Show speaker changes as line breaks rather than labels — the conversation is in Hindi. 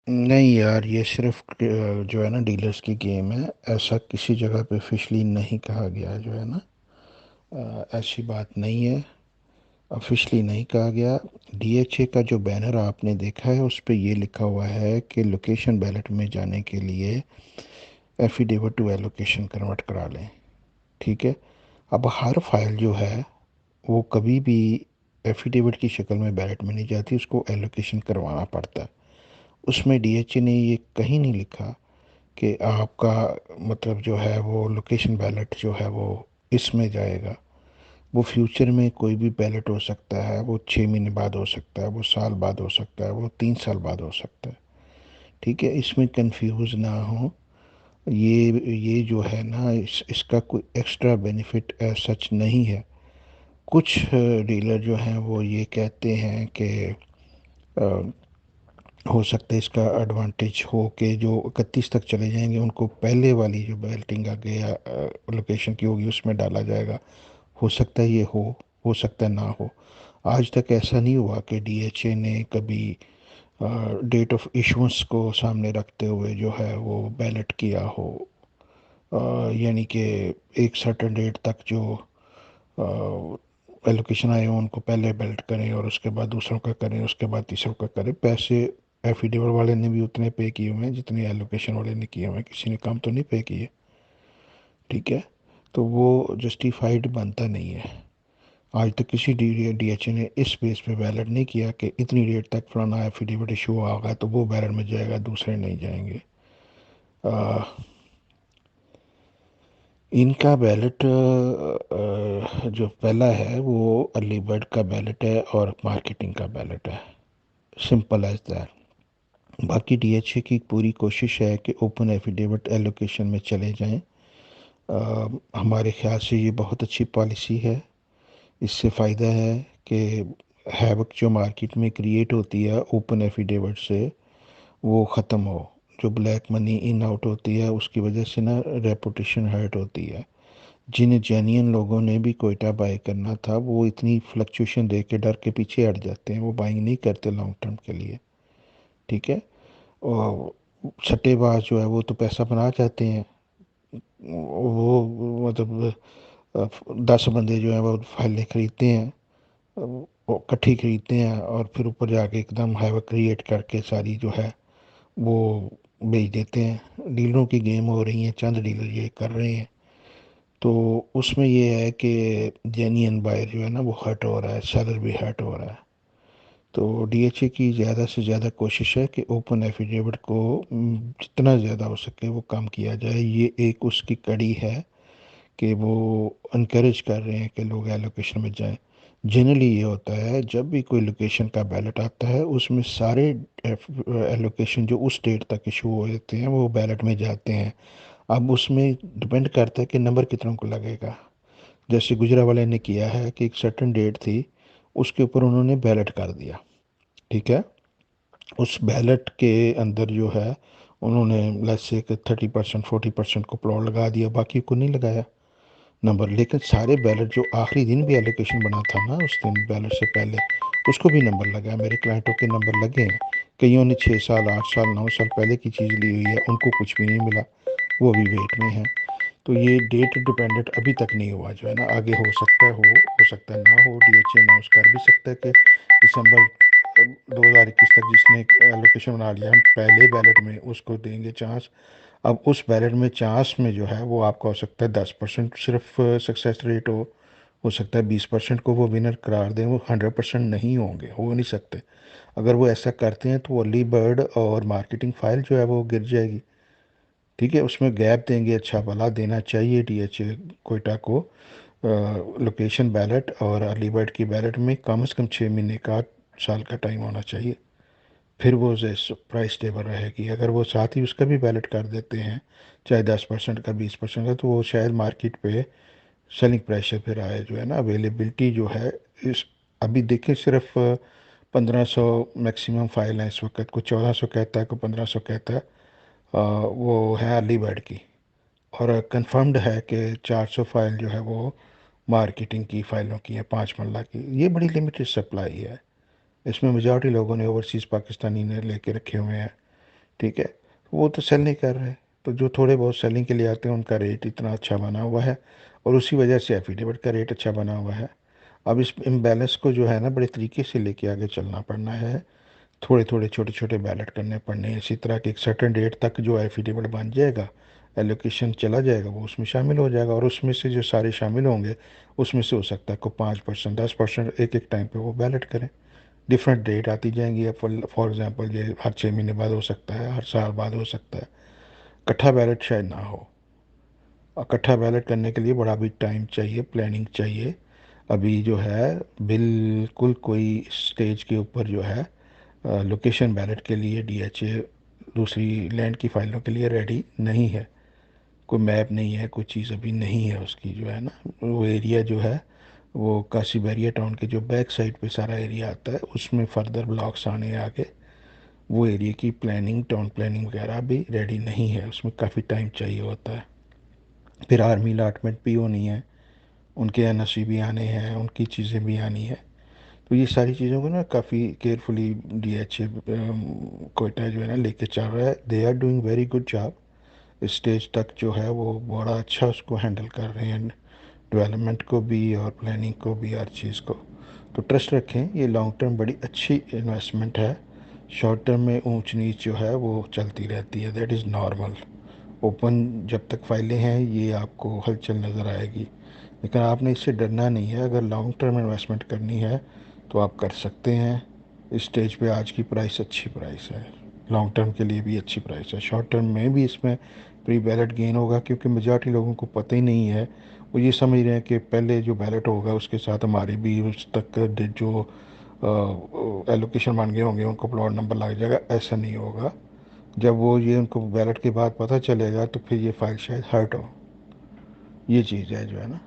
नहीं यार, ये सिर्फ जो है ना डीलर्स की गेम है। ऐसा किसी जगह पे ऑफिशियली नहीं कहा गया जो है ना। ऐसी बात नहीं है, ऑफिशियली नहीं कहा गया। डीएचए का जो बैनर आपने देखा है उस पे ये लिखा हुआ है कि लोकेशन बैलेट में जाने के लिए एफिडेविट टू एलोकेशन कन्वर्ट करा लें। ठीक है। अब हर फाइल जो है वो कभी भी एफिडेविट की शक्ल में बैलेट में नहीं जाती, उसको एलोकेशन करवाना पड़ता है। उसमें डीएचए ने ये कहीं नहीं लिखा कि आपका मतलब जो है वो लोकेशन बैलेट जो है वो इसमें जाएगा। वो फ्यूचर में कोई भी बैलेट हो सकता है, वो 6 महीने बाद हो सकता है, वो साल बाद हो सकता है, वो 3 साल बाद हो सकता है। ठीक है, इसमें कंफ्यूज ना हो। ये जो है ना इसका कोई एक्स्ट्रा बेनिफिट सच नहीं है। कुछ डीलर जो हैं वो ये कहते हैं कि हो सकता है इसका एडवांटेज हो कि जो 31 तक चले जाएंगे उनको पहले वाली जो बेल्टिंग आगे या लोकेशन की होगी उसमें डाला जाएगा। हो सकता है ये हो सकता है ना हो। आज तक ऐसा नहीं हुआ कि डीएचए ने कभी डेट ऑफ इशुएंस को सामने रखते हुए जो है वो बैलेट किया हो। यानी कि एक सर्टेन डेट तक जो एलोकेशन आए हो उनको पहले बेल्ट करें और उसके बाद दूसरों का करें, उसके बाद तीसरों का करें। पैसे एफिडेविट वाले ने भी उतने पे किए हुए हैं जितने एलोकेशन वाले ने किए हुए हैं, किसी ने कम तो नहीं पे किए। ठीक है। तो वो जस्टिफाइड बनता नहीं है। आज तक किसी डीएचए ने इस बेस पे बैलेट नहीं किया कि इतनी डेट तक फलाना एफिडेविट इशू आगा तो वो बैलेट में जाएगा, दूसरे नहीं जाएंगे। आ, इनका बैलेट जो पहला है वो अर्ली बर्ड का बैलेट है और मार्केटिंग का बैलेट है। Simple as that. बाकी डीएचए की पूरी कोशिश है कि ओपन एफिडेविट एलोकेशन में चले जाएं। हमारे ख्याल से ये बहुत अच्छी पॉलिसी है। इससे फ़ायदा है कि हैवक जो मार्केट में क्रिएट होती है ओपन एफिडेविट से वो ख़त्म हो। जो ब्लैक मनी इन आउट होती है उसकी वजह से ना रेपुटेशन हर्ट होती है। जिन जेन्युइन लोगों ने भी कोयटा बाय करना था वो इतनी फ्लक्चुएशन देख के डर के पीछे हट जाते हैं, वो बाइंग नहीं करते लॉन्ग टर्म के लिए। ठीक है। और सट्टेबाज जो है वो तो पैसा बना जाते हैं। वो मतलब 10 बंदे जो हैं वो फाइलें खरीदते हैं, वो इकट्ठी खरीदते हैं और फिर ऊपर जाके एकदम हैवक क्रिएट करके सारी जो है वो बेच देते हैं। डीलरों की गेम हो रही है, चंद डीलर ये कर रहे हैं। तो उसमें ये है कि जेन्युइन बायर जो है ना वो हर्ट हो रहा है, सेलर भी हर्ट हो रहा है। तो डीएचए की ज़्यादा से ज़्यादा कोशिश है कि ओपन एफिडेविट को जितना ज़्यादा हो सके वो कम किया जाए। ये एक उसकी कड़ी है कि वो इनक्रेज कर रहे हैं कि लोग एलोकेशन में जाएं। जनरली ये होता है जब भी कोई लोकेशन का बैलेट आता है उसमें सारे एलोकेशन जो उस डेट तक इशू हो जाते हैं वो बैलेट में जाते हैं। अब उसमें डिपेंड करता है कि नंबर कितनों को लगेगा। जैसे गुजरावाले ने किया है कि एक सर्टेन डेट थी, उसके ऊपर उन्होंने बैलेट कर दिया। ठीक है। उस बैलेट के अंदर जो है उन्होंने लेट्स से 30% 40% को प्लॉट लगा दिया, बाकी को नहीं लगाया नंबर। लेकिन सारे बैलेट जो आखिरी दिन भी एलोकेशन बना था ना उस दिन बैलेट से पहले उसको भी नंबर लगा। मेरे क्लाइंटों के नंबर लगे हैं। कईयों ने 6 साल 8 साल 9 साल पहले की चीज़ ली हुई है, उनको कुछ भी नहीं मिला, वो अभी वेट में है। तो ये डेट डिपेंडेंट अभी तक नहीं हुआ जो है ना। आगे हो सकता है हो सकता है ना हो। डीएचए अनाउंस कर भी सकता है कि दिसंबर 2021 तक जिसने एलोकेशन बना लिया हम पहले बैलेट में उसको देंगे चांस। अब उस बैलेट में चांस में जो है वो आपका हो सकता है 10% सिर्फ सक्सेस रेट हो सकता है 20% को वो विनर करार दें। वो 100% नहीं होंगे, हो नहीं सकते। अगर वो ऐसा करते हैं तो वो अर्ली बर्ड और मार्केटिंग फाइल जो है वो गिर जाएगी। ठीक है, उसमें गैप देंगे, अच्छा भला देना चाहिए डीएचए कोयटा को। लोकेशन बैलेट और अर्ली बर्ड की बैलेट में कम से कम 6 महीने का साल का टाइम होना चाहिए। फिर वो प्राइस स्टेबल रहेगी। अगर वो साथ ही उसका भी बैलेट कर देते हैं चाहे 10% का 20% का तो वो शायद मार्केट पे सेलिंग प्रेशर फिर आए जो है ना। अवेलेबिलिटी जो है इस अभी देखिए सिर्फ 1500 मैक्सिमम फाइल है इस वक्त। कोई 1400 कहता है, कोई 1500 कहता है। वो है अर्ली बर्ड की। और कंफर्म्ड है कि 400 फाइल जो है वो मार्केटिंग की फ़ाइलों की है, 5 मरला की। ये बड़ी लिमिटेड सप्लाई है। इसमें मेजॉरिटी लोगों ने ओवरसीज़ पाकिस्तानी ने लेके रखे हुए हैं। ठीक है, वो तो सेल नहीं कर रहे। तो जो थोड़े बहुत सेलिंग के लिए आते हैं उनका रेट इतना अच्छा बना हुआ है, और उसी वजह से एफिडेविट का रेट अच्छा बना हुआ है। अब इस इम्बैलेंस को जो है ना बड़े तरीके से लेके आगे चलना पड़ना है। थोड़े थोड़े छोटे छोटे बैलेट करने पड़ने हैं, इसी तरह कि एक सर्टेन डेट तक जो एफिडेविट बन जाएगा, एलोकेशन चला जाएगा, वो उसमें शामिल हो जाएगा, और उसमें से जो सारे शामिल होंगे उसमें से हो सकता है को 5% 10% एक एक टाइम पे वो बैलेट करें। डिफरेंट डेट आती जाएंगी। अब फॉर एग्जांपल ये हर 6 महीने बाद हो सकता है, हर साल बाद हो सकता है। इकट्ठा बैलेट शायद ना हो। इकट्ठा बैलेट करने के लिए बड़ा भी टाइम चाहिए, प्लानिंग चाहिए। अभी जो है बिल्कुल कोई स्टेज के ऊपर जो है लोकेशन बैलेट के लिए डीएचए दूसरी लैंड की फाइलों के लिए रेडी नहीं है। कोई मैप नहीं है, कोई चीज़ अभी नहीं है उसकी जो है ना। वो एरिया जो है वो काशी बैरिया टाउन के जो बैक साइड पे सारा एरिया आता है, उसमें फर्दर ब्लॉक्स आने आगे, वो एरिया की प्लानिंग, टाउन प्लानिंग वगैरह भी रेडी नहीं है, उसमें काफ़ी टाइम चाहिए होता है। फिर आर्मी अलॉटमेंट भी होनी है, उनके एनओसी भी आने हैं, उनकी चीज़ें भी आनी है। तो ये सारी चीज़ों को ना काफ़ी केयरफुली डीएचए कोयटा जो है ना लेके चल रहा है। They are doing very good job. इस स्टेज तक जो है वो बड़ा अच्छा उसको हैंडल कर रहे हैं, डेवलपमेंट को भी और प्लानिंग को भी, हर चीज़ को। तो ट्रस्ट रखें, ये लॉन्ग टर्म बड़ी अच्छी इन्वेस्टमेंट है। शॉर्ट टर्म में ऊंच नीच जो है वो चलती रहती है, दैट इज़ नॉर्मल। ओपन जब तक फाइलें हैं ये आपको हलचल नज़र आएगी, लेकिन आपने इससे डरना नहीं है। अगर लॉन्ग टर्म इन्वेस्टमेंट करनी है तो आप कर सकते हैं। इस स्टेज पे आज की प्राइस अच्छी प्राइस है, लॉन्ग टर्म के लिए भी अच्छी प्राइस है। शॉर्ट टर्म में भी इसमें प्री बैलेट गेन होगा, क्योंकि मेजॉरिटी लोगों को पता ही नहीं है। वो ये समझ रहे हैं कि पहले जो बैलेट होगा उसके साथ हमारी भी उस तक जो एलोकेशन बन गए होंगे उनको प्लॉट नंबर लग जाएगा। ऐसा नहीं होगा। जब वो ये उनको बैलेट के बाद पता चलेगा तो फिर ये फाइल शायद हर्ट हो। ये चीज़ है जो है ना।